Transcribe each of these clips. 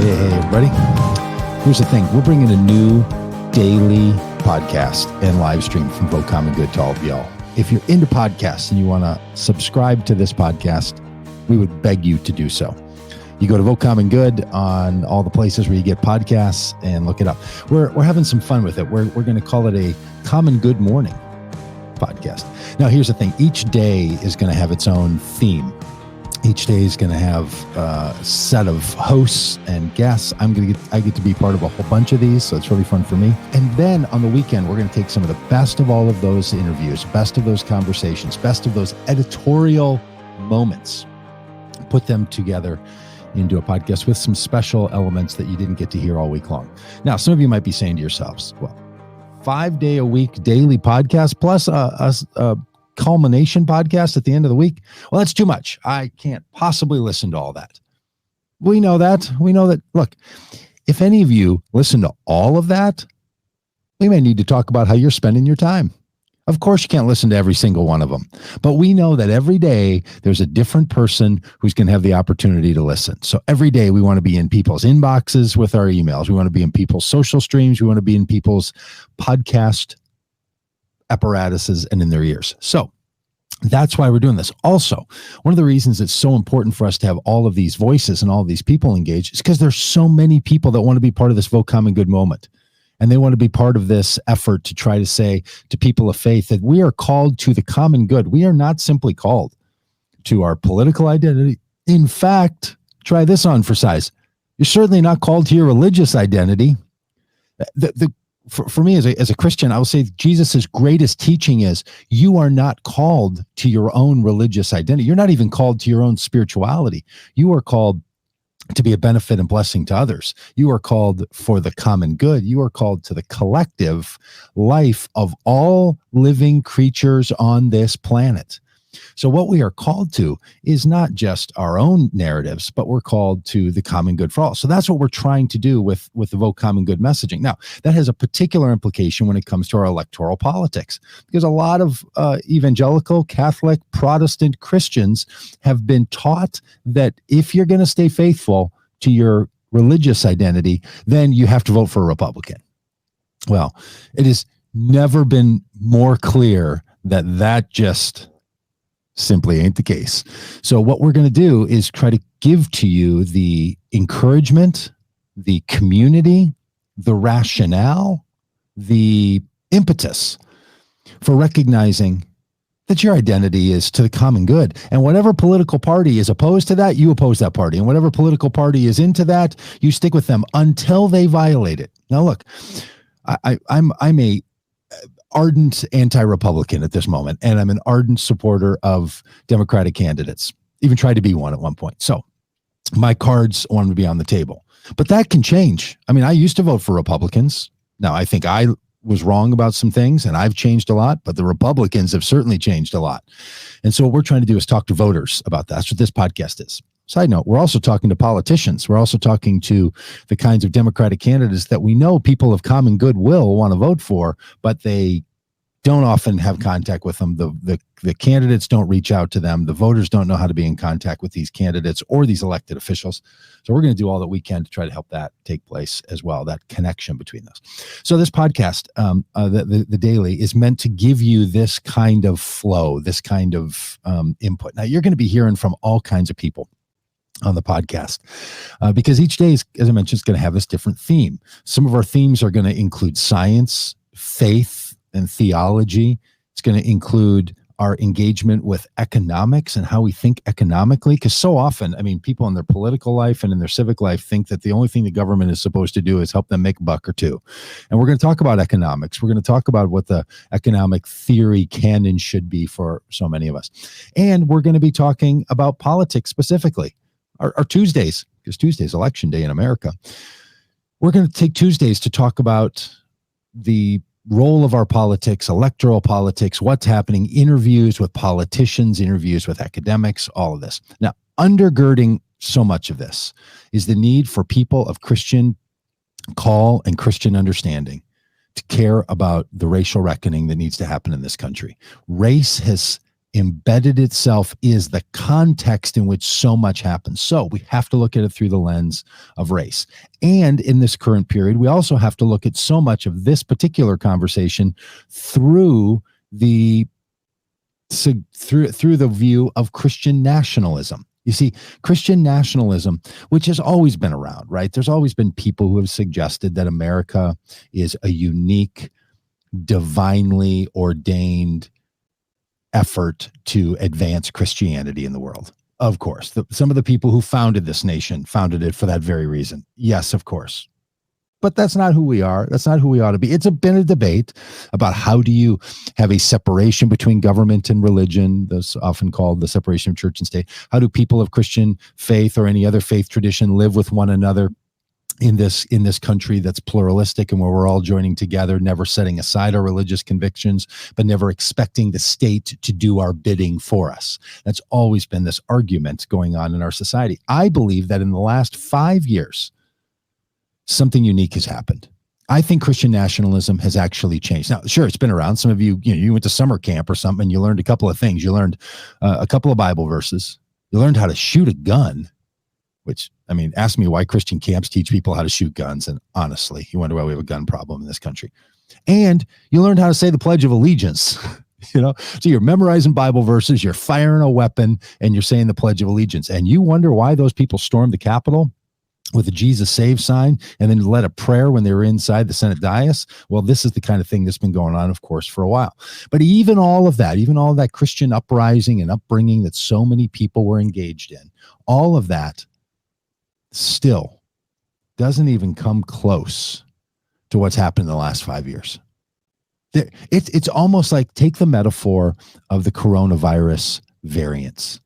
Hey, everybody. Here's the thing. We're bringing a new daily podcast and live stream from Vote Common Good to all of y'all. If you're into podcasts and you want to subscribe to this podcast, we would beg you to do so. You go to Vote Common Good on all the places where you get podcasts and look it up. We're having some fun with it. We're going to call it a Common Good Morning podcast. Now, here's the thing. Each day is going to have its own theme. Each day is going to have a set of hosts and guests. I get to be part of a whole bunch of these, so it's really fun for me. And then on the weekend, we're going to take some of the best of all of those interviews, best of those conversations, best of those editorial moments, put them together into a podcast with some special elements that you didn't get to hear all week long. Now, some of you might be saying to yourselves, well, 5-day-a-week daily podcast plus a culmination podcast at the end of the week. Well, that's too much. I can't possibly listen to all that. We know that. We know that. Look, if any of you listen to all of that, we may need to talk about how you're spending your time. Of course, you can't listen to every single one of them, but we know that every day there's a different person who's going to have the opportunity to listen. So every day we want to be in people's inboxes with our emails. We want to be in people's social streams. We want to be in people's podcast apparatuses and in their ears. So that's why we're doing this. Also, one of the reasons it's so important for us to have all of these voices and all of these people engaged is because there's so many people that want to be part of this Vote Common Good moment. And they want to be part of this effort to try to say to people of faith that we are called to the common good. We are not simply called to our political identity. In fact, try this on for size. You're certainly not called to your religious identity. For me as a Christian, I will say Jesus's greatest teaching is you are not called to your own religious identity. You're not even called to your own spirituality. You are called to be a benefit and blessing to others. You are called for the common good. You are called to the collective life of all living creatures on this planet. So what we are called to is not just our own narratives, but we're called to the common good for all. So that's what we're trying to do with the Vote Common Good messaging. Now, that has a particular implication when it comes to our electoral politics, because a lot of evangelical, Catholic, Protestant Christians have been taught that if you're going to stay faithful to your religious identity, then you have to vote for a Republican. Well, it has never been more clear that just simply ain't the case. So what we're going to do is try to give to you the encouragement, the community, the rationale, the impetus for recognizing that your identity is to the common good. And whatever political party is opposed to that, you oppose that party. And whatever political party is into that, you stick with them until they violate it. Now, look, I'm a ardent anti-Republican at this moment, and I'm an ardent supporter of Democratic candidates. Even tried to be one at one point. So my cards want to be on the table, but that can change. I mean, I used to vote for Republicans. Now I think I was wrong about some things, and I've changed a lot, but the Republicans have certainly changed a lot. And so what we're trying to do is talk to voters about that. That's what this podcast is. Side note, we're also talking to politicians. We're also talking to the kinds of Democratic candidates that we know people of common good will want to vote for, but they don't often have contact with them. The candidates don't reach out to them. The voters don't know how to be in contact with these candidates or these elected officials. So we're going to do all that we can to try to help that take place as well, that connection between those. So this podcast, the daily, is meant to give you this kind of flow, this kind of input. Now, you're going to be hearing from all kinds of people on the podcast because each day, as I mentioned, is going to have this different theme. Some of our themes are going to include science, faith, and theology. It's going to include our engagement with economics and how we think economically. Because so often, I mean, people in their political life and in their civic life think that the only thing the government is supposed to do is help them make a buck or two. And we're going to talk about economics. We're going to talk about what the economic theory canon should be for so many of us. And we're going to be talking about politics specifically. Our Tuesdays, because Tuesday's election day in America. We're going to take Tuesdays to talk about the role of our politics, electoral politics, what's happening, interviews with politicians, interviews with academics, all of this. Now, undergirding so much of this is the need for people of Christian call and Christian understanding to care about the racial reckoning that needs to happen in this country. Race has embedded itself is the context in which so much happens. So we have to look at it through the lens of race. And in this current period, we also have to look at so much of this particular conversation through the view of Christian nationalism. You see, Christian nationalism, which has always been around, right? There's always been people who have suggested that America is a unique, divinely ordained effort to advance Christianity in the world. Of course, some of the people who founded this nation founded it for that very reason. Yes, of course. But that's not who we are. That's not who we ought to be. It's been a debate about how do you have a separation between government and religion. That's often called the separation of church and state. How do people of Christian faith or any other faith tradition live with one another in this country that's pluralistic and where we're all joining together, never setting aside our religious convictions, but never expecting the state to do our bidding for us? That's always been this argument going on in our society. I believe that in the last 5 years, something unique has happened. I think Christian nationalism has actually changed. Now, sure, it's been around. Some of you, you went to summer camp or something, and you learned a couple of things. You learned a couple of Bible verses. You learned how to shoot a gun, which, I mean, ask me why Christian camps teach people how to shoot guns. And honestly, you wonder why we have a gun problem in this country. And you learned how to say the Pledge of Allegiance. So you're memorizing Bible verses, you're firing a weapon, and you're saying the Pledge of Allegiance. And you wonder why those people stormed the Capitol with a Jesus Save sign and then led a prayer when they were inside the Senate dais. Well, this is the kind of thing that's been going on, of course, for a while. But even all of that Christian uprising and upbringing that so many people were engaged in, all of that still doesn't even come close to what's happened in the last 5 years. It's almost like, take the metaphor of the coronavirus variants.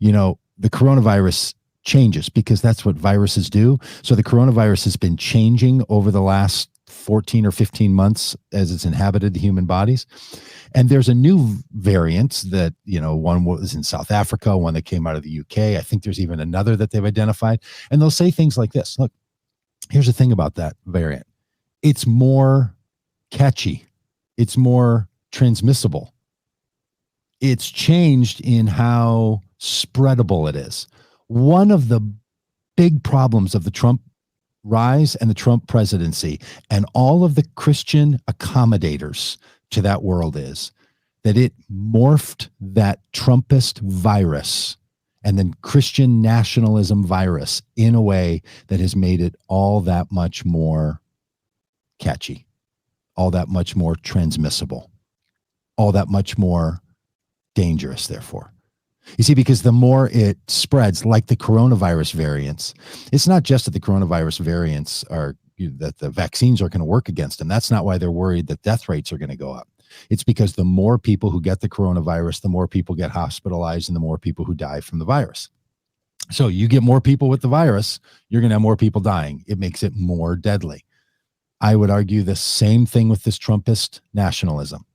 The coronavirus changes because that's what viruses do. So the coronavirus has been changing over the last 14 or 15 months as it's inhabited the human bodies. And there's a new variant that, one was in South Africa, one that came out of the UK. I think there's even another that they've identified. And they'll say things like this. Look, here's the thing about that variant. It's more catchy. It's more transmissible. It's changed in how spreadable it is. One of the big problems of the Trump rise and the Trump presidency and all of the Christian accommodators to that world is that it morphed that Trumpist virus and then Christian nationalism virus in a way that has made it all that much more catchy, all that much more transmissible, all that much more dangerous, therefore. You see, because the more it spreads, like the coronavirus variants, it's not just that the coronavirus variants are, that the vaccines are going to work against them. That's not why they're worried that death rates are going to go up. It's because the more people who get the coronavirus, the more people get hospitalized and the more people who die from the virus. So you get more people with the virus, you're going to have more people dying. It makes it more deadly. I would argue the same thing with this Trumpist nationalism.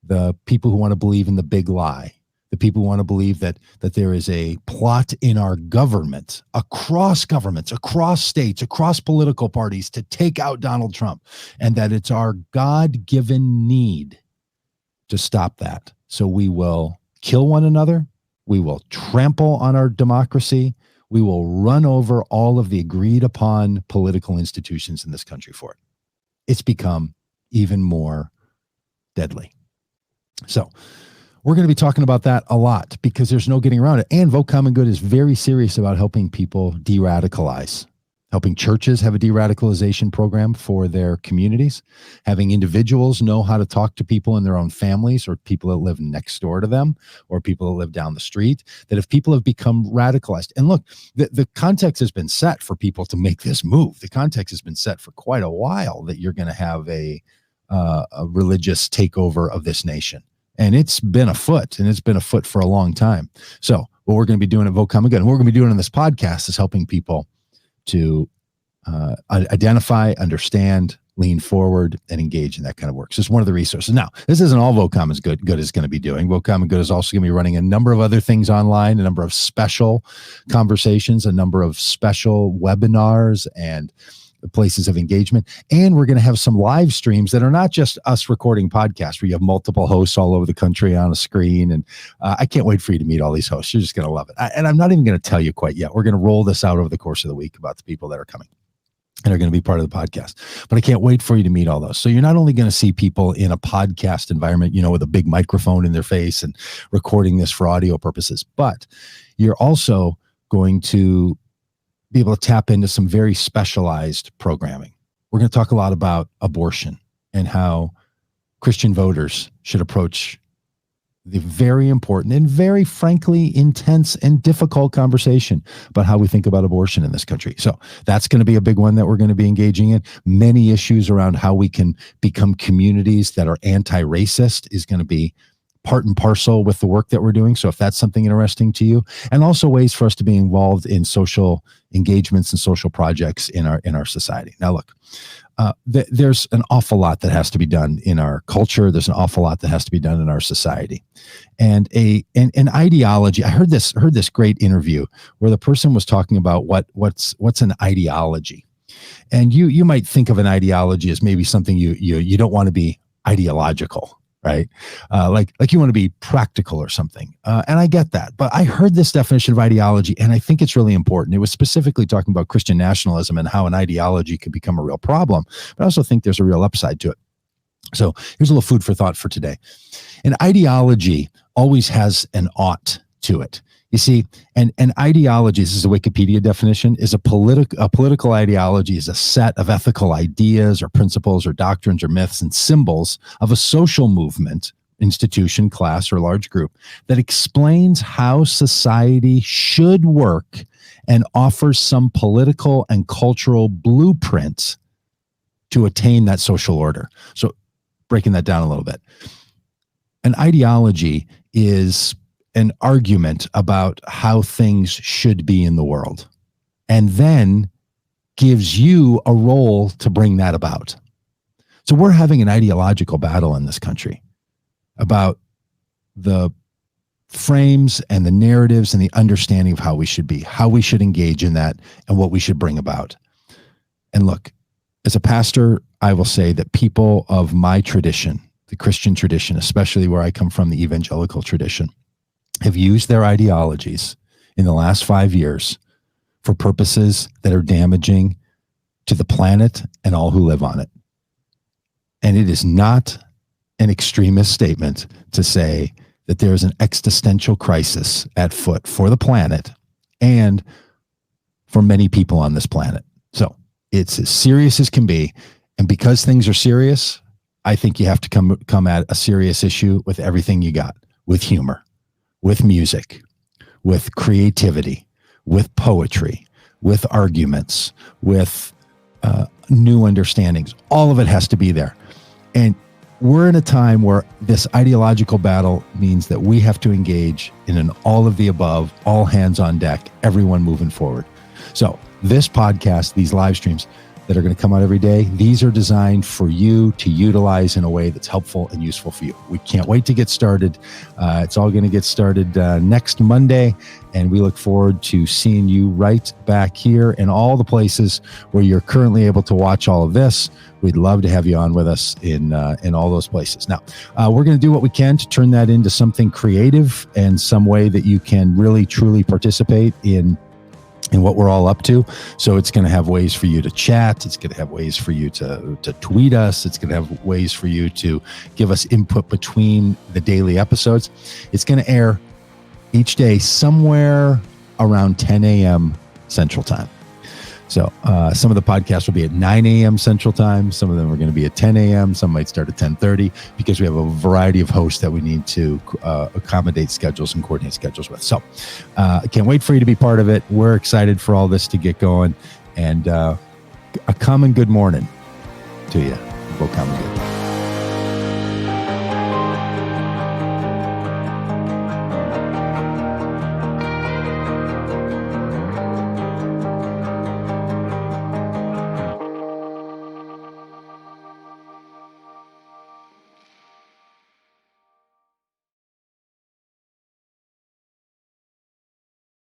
The people who want to believe in the big lie, the people who want to believe that there is a plot in our government, across governments, across states, across political parties to take out Donald Trump, and that it's our God-given need to stop that. So we will kill one another. We will trample on our democracy. We will run over all of the agreed upon political institutions in this country for it. It's become even more deadly. So we're going to be talking about that a lot because there's no getting around it. And Vote Common Good is very serious about helping people de-radicalize, helping churches have a de-radicalization program for their communities, having individuals know how to talk to people in their own families or people that live next door to them or people that live down the street, that if people have become radicalized. And look, the context has been set for people to make this move. The context has been set for quite a while that you're going to have a religious takeover of this nation. And it's been afoot, and it's been afoot for a long time. So what we're going to be doing at Vote Common Good, and what we're going to be doing on this podcast is helping people to identify, understand, lean forward, and engage in that kind of work. So it's one of the resources. Now, this isn't all Vote Common Good is going to be doing. Vote Common Good is also going to be running a number of other things online, a number of special conversations, a number of special webinars and places of engagement. And we're going to have some live streams that are not just us recording podcasts where you have multiple hosts all over the country on a screen. And I can't wait for you to meet all these hosts. You're just going to love it. And I'm not even going to tell you quite yet. We're going to roll this out over the course of the week about the people that are coming and are going to be part of the podcast. But I can't wait for you to meet all those. So you're not only going to see people in a podcast environment, with a big microphone in their face and recording this for audio purposes, but you're also going to be able to tap into some very specialized programming. We're going to talk a lot about abortion and how Christian voters should approach the very important and very frankly intense and difficult conversation about how we think about abortion in this country. So that's going to be a big one that we're going to be engaging in. Many issues around how we can become communities that are anti-racist is going to be part and parcel with the work that we're doing. So if that's something interesting to you, and also ways for us to be involved in social engagements and social projects in our society. Now, look, there's an awful lot that has to be done in our culture. There's an awful lot that has to be done in our society, and an ideology. I heard this great interview where the person was talking about what's an ideology, and you might think of an ideology as maybe something you don't want to be ideological. Right? Like you want to be practical or something. And I get that, but I heard this definition of ideology and I think it's really important. It was specifically talking about Christian nationalism and how an ideology could become a real problem, but I also think there's a real upside to it. So here's a little food for thought for today. An ideology always has an ought to it. You see, an ideology, this is a Wikipedia definition, is a political ideology is a set of ethical ideas or principles or doctrines or myths and symbols of a social movement, institution, class, or large group that explains how society should work and offers some political and cultural blueprint to attain that social order. So breaking that down a little bit. An ideology is an argument about how things should be in the world, and then gives you a role to bring that about. So we're having an ideological battle in this country about the frames and the narratives and the understanding of how we should be, how we should engage in that, and what we should bring about. And look, as a pastor, I will say that people of my tradition, the Christian tradition, especially where I come from, the evangelical tradition, have used their ideologies in the last 5 years for purposes that are damaging to the planet and all who live on it. And it is not an extremist statement to say that there is an existential crisis at foot for the planet and for many people on this planet. So it's as serious as can be. And because things are serious, I think you have to come at a serious issue with everything you got, with humor, with music, with creativity, with poetry, with arguments, with new understandings. All of it has to be there. And we're in a time where this ideological battle means that we have to engage in an all of the above, all hands on deck, everyone moving forward. So this podcast, these live streams that are going to come out every day, these are designed for you to utilize in a way that's helpful and useful for you. We can't wait to get started. It's all going to get started next Monday, and we look forward to seeing you right back here in all the places where you're currently able to watch all of this. We'd love to have you on with us in all those places. Now, we're going to do what we can to turn that into something creative and some way that you can really, truly participate in what we're all up to. So it's going to have ways for you to chat. It's going to have ways for you to tweet us. It's going to have ways for you to give us input between the daily episodes. It's going to air each day somewhere around 10 a.m. Central Time. So some of the podcasts will be at 9 a.m. Central Time. Some of them are going to be at 10 a.m. Some might start at 10:30 because we have a variety of hosts that we need to accommodate schedules and coordinate schedules with. So I can't wait for you to be part of it. We're excited for all this to get going. And a common good morning to you. We'll come good.